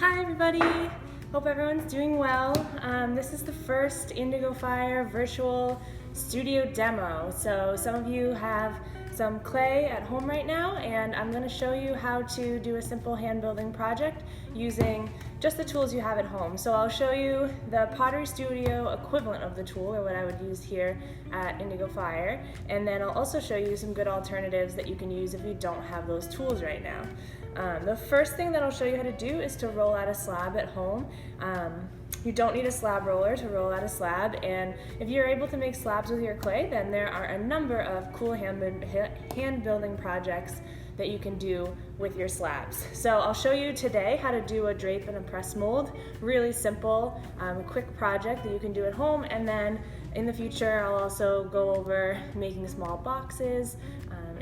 Hi everybody! Hope everyone's doing well. This is the first Indigo Fire virtual studio demo. So some of you have some clay at home right now, and I'm going to show you how to do a simple hand building project using just the tools you have at home. So I'll show you the Pottery Studio equivalent of the tool, or what I would use here at Indigo Fire, and then I'll also show you some good alternatives that you can use if you don't have those tools right now. The first thing that I'll show you how to do is to roll out a slab at home. You don't need a slab roller to roll out a slab, and if you're able to make slabs with your clay, then there are a number of cool hand building projects that you can do with your slabs. So I'll show you today how to do a drape and a press mold. Really simple, quick project that you can do at home, and then in the future I'll also go over making small boxes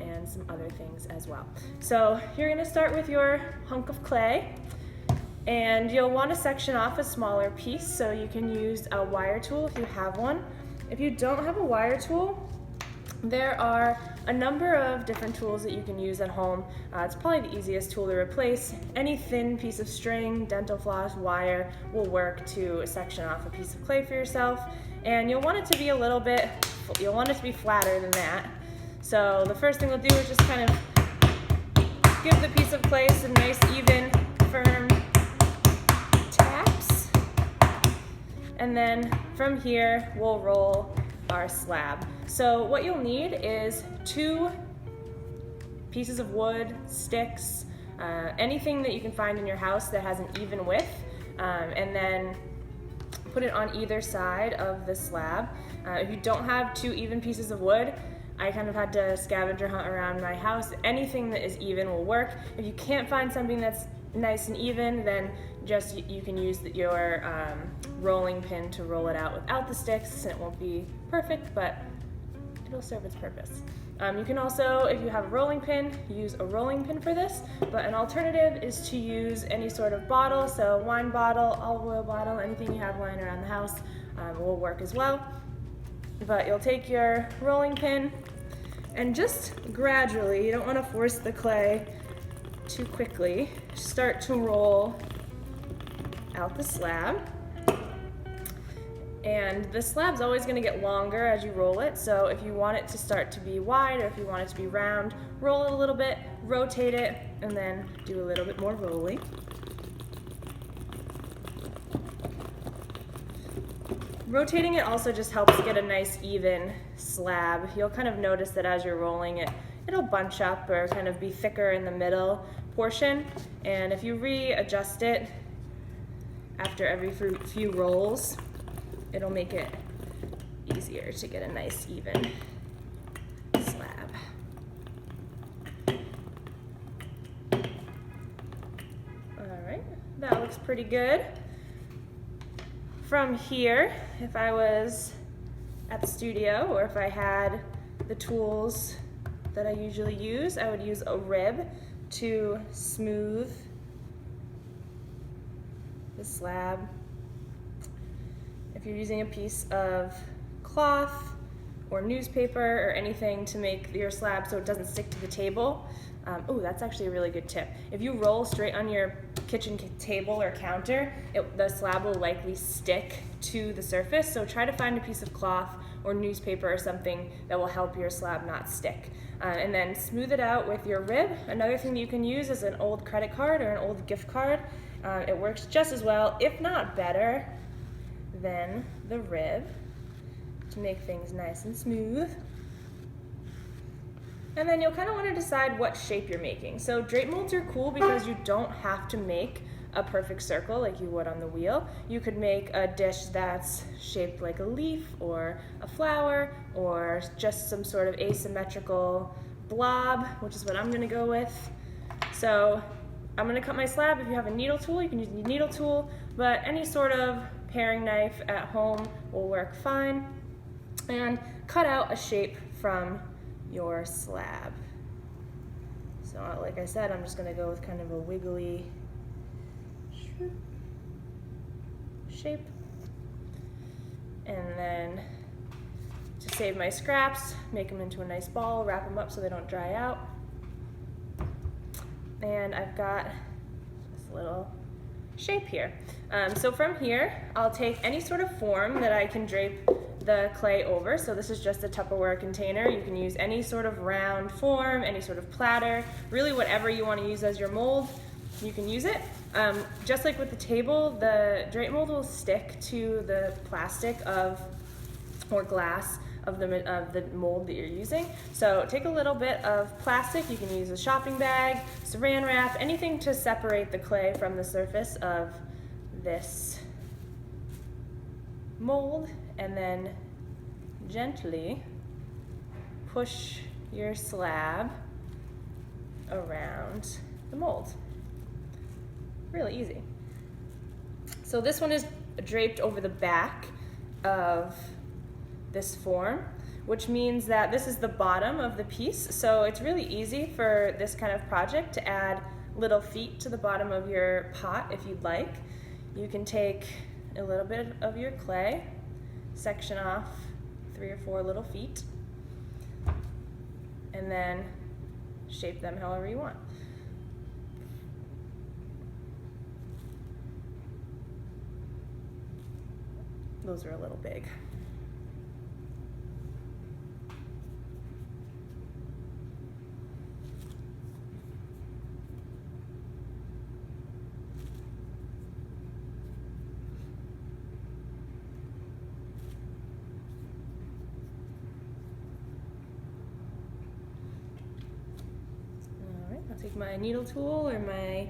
and some other things as well. So you're going to start with your hunk of clay, and you'll want to section off a smaller piece, so you can use a wire tool if you have one. If you don't have a wire tool, there are a number of different tools that you can use at home. It's probably the easiest tool to replace. Any thin piece of string, dental floss, wire will work to section off a piece of clay for yourself, and you'll want it to be you'll want it to be flatter than that. So the first thing we'll do is just kind of give the piece of clay some nice, even, firm taps. And then from here, we'll roll our slab. So what you'll need is 2 pieces of wood, sticks, anything that you can find in your house that has an even width, and then put it on either side of the slab. If you don't have 2 even pieces of wood, I kind of had to scavenger hunt around my house. Anything that is even will work. If you can't find something that's nice and even, then just you can use your rolling pin to roll it out without the sticks, and it won't be perfect, but it'll serve its purpose. You can also, if you have a rolling pin, use a rolling pin for this, but an alternative is to use any sort of bottle, so wine bottle, olive oil bottle, anything you have lying around the house will work as well. But you'll take your rolling pin and just gradually, you don't want to force the clay too quickly, start to roll out the slab. And the slab's always going to get longer as you roll it, so if you want it to start to be wide or if you want it to be round, roll it a little bit, rotate it, and then do a little bit more rolling. Rotating it also just helps get a nice even slab. You'll kind of notice that as you're rolling it, it'll bunch up or kind of be thicker in the middle portion. And if you readjust it after every few rolls, it'll make it easier to get a nice even slab. All right, that looks pretty good. From here, if I was at the studio or if I had the tools that I usually use, I would use a rib to smooth the slab. If you're using a piece of cloth or newspaper or anything to make your slab so it doesn't stick to the table, oh, that's actually a really good tip. If you roll straight on your kitchen table or counter, the slab will likely stick to the surface, so try to find a piece of cloth or newspaper or something that will help your slab not stick. And then smooth it out with your rib. Another thing that you can use is an old credit card or an old gift card. It works just as well, if not better, than the rib to make things nice and smooth. And then you'll kind of want to decide what shape you're making. So drape molds are cool because you don't have to make a perfect circle like you would on the wheel. You could make a dish that's shaped like a leaf or a flower or just some sort of asymmetrical blob, which is what I'm going to go with. So I'm going to cut my slab. If you have a needle tool, you can use a needle tool, but any sort of paring knife at home will work fine. And cut out a shape from your slab. So like I said, I'm just going to go with kind of a wiggly shape. And then to save my scraps, make them into a nice ball, wrap them up so they don't dry out. And I've got this little shape here. So from here, I'll take any sort of form that I can drape the clay over. So this is just a Tupperware container. You can use any sort of round form, any sort of platter, really whatever you want to use as your mold, you can use it. Just like with the table, the drape mold will stick to the plastic or glass of the mold that you're using. So take a little bit of plastic. You can use a shopping bag, saran wrap, anything to separate the clay from the surface of this mold, and then gently push your slab around the mold. Really easy. So this one is draped over the back of this form, which means that this is the bottom of the piece. So it's really easy for this kind of project to add little feet to the bottom of your pot if you'd like. You can take a little bit of your clay, section off 3 or 4 little feet, and then shape them however you want. Those are a little big. I'll take my needle tool or my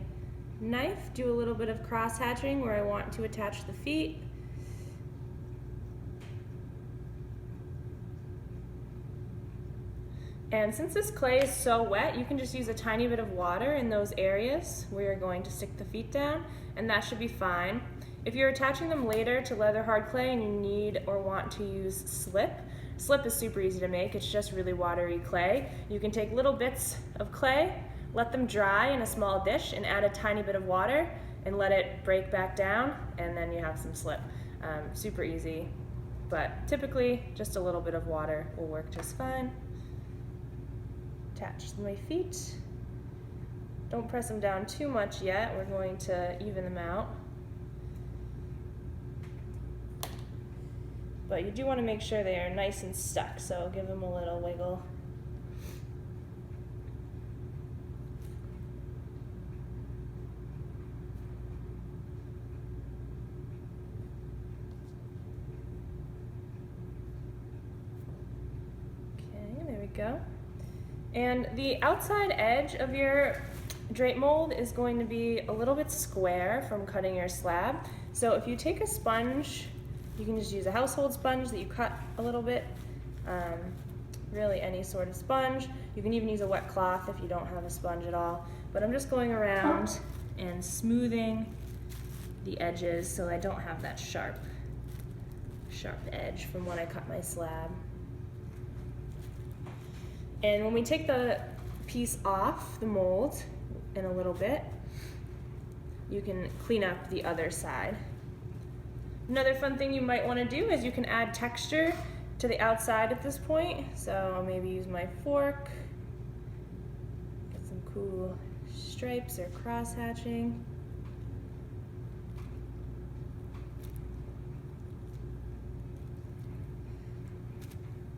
knife, do a little bit of cross hatching where I want to attach the feet. And since this clay is so wet, you can just use a tiny bit of water in those areas where you're going to stick the feet down, and that should be fine. If you're attaching them later to leather hard clay and you need or want to use slip is super easy to make. It's just really watery clay. You can take little bits of clay, let them dry in a small dish, and add a tiny bit of water and let it break back down, and then you have some slip. Super easy, but typically just a little bit of water will work just fine. Attach my feet. Don't press them down too much yet. We're going to even them out. But you do want to make sure they are nice and stuck, so give them a little wiggle. Okay, there we go. And the outside edge of your drape mold is going to be a little bit square from cutting your slab. So if you take a sponge, you can just use a household sponge that you cut a little bit, really any sort of sponge. You can even use a wet cloth if you don't have a sponge at all. But I'm just going around and smoothing the edges so I don't have that sharp edge from when I cut my slab. And when we take the piece off the mold in a little bit, you can clean up the other side. Another fun thing you might want to do is you can add texture to the outside at this point. So I'll maybe use my fork, get some cool stripes or cross hatching.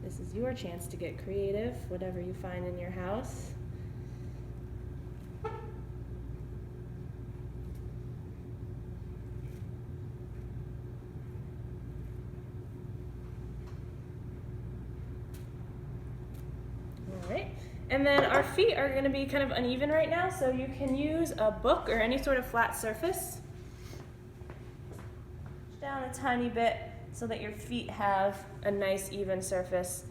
This is your chance to get creative, whatever you find in your house. All right, and then our feet are going to be kind of uneven right now, so you can use a book or any sort of flat surface. Down a tiny bit so that your feet have a nice even surface,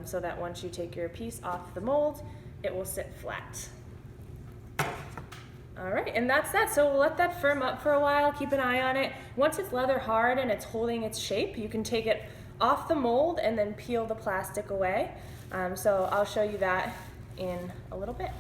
so that once you take your piece off the mold, it will sit flat. All right, and that's that. So we'll let that firm up for a while, keep an eye on it. Once it's leather hard and it's holding its shape, you can take it off the mold and then peel the plastic away. So I'll show you that in a little bit.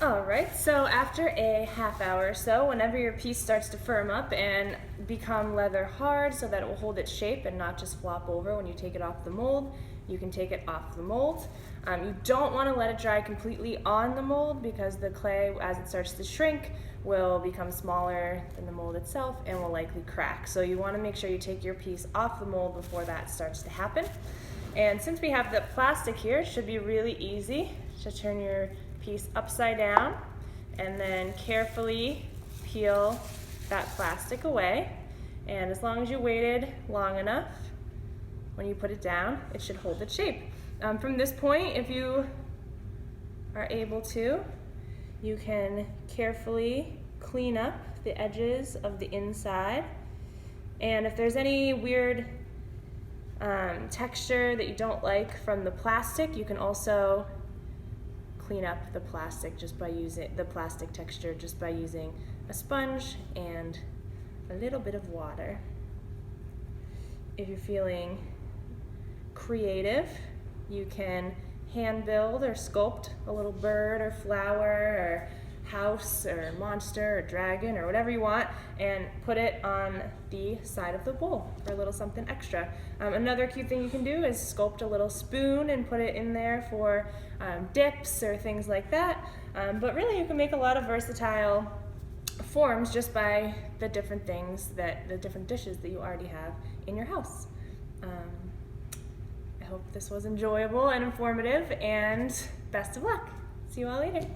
All right, so after a half hour or so, whenever your piece starts to firm up and become leather hard so that it will hold its shape and not just flop over when you take it off the mold, you can take it off the mold. You don't want to let it dry completely on the mold because the clay, as it starts to shrink, will become smaller than the mold itself and will likely crack. So you want to make sure you take your piece off the mold before that starts to happen. And since we have the plastic here, it should be really easy. Just turn your piece upside down and then carefully peel that plastic away. And as long as you waited long enough, when you put it down, it should hold its shape. From this point, if you are able to, you can carefully clean up the edges of the inside. And if there's any weird texture that you don't like from the plastic, you can also clean up the plastic just by using the plastic texture just by using a sponge and a little bit of water. If you're feeling creative, you can hand build or sculpt a little bird or flower or house or monster or dragon or whatever you want and put it on the side of the bowl for a little something extra. Another cute thing you can do is sculpt a little spoon and put it in there for dips or things like that. But really you can make a lot of versatile forms just by the different things the different dishes that you already have in your house. I hope this was enjoyable and informative, and best of luck. See you all later.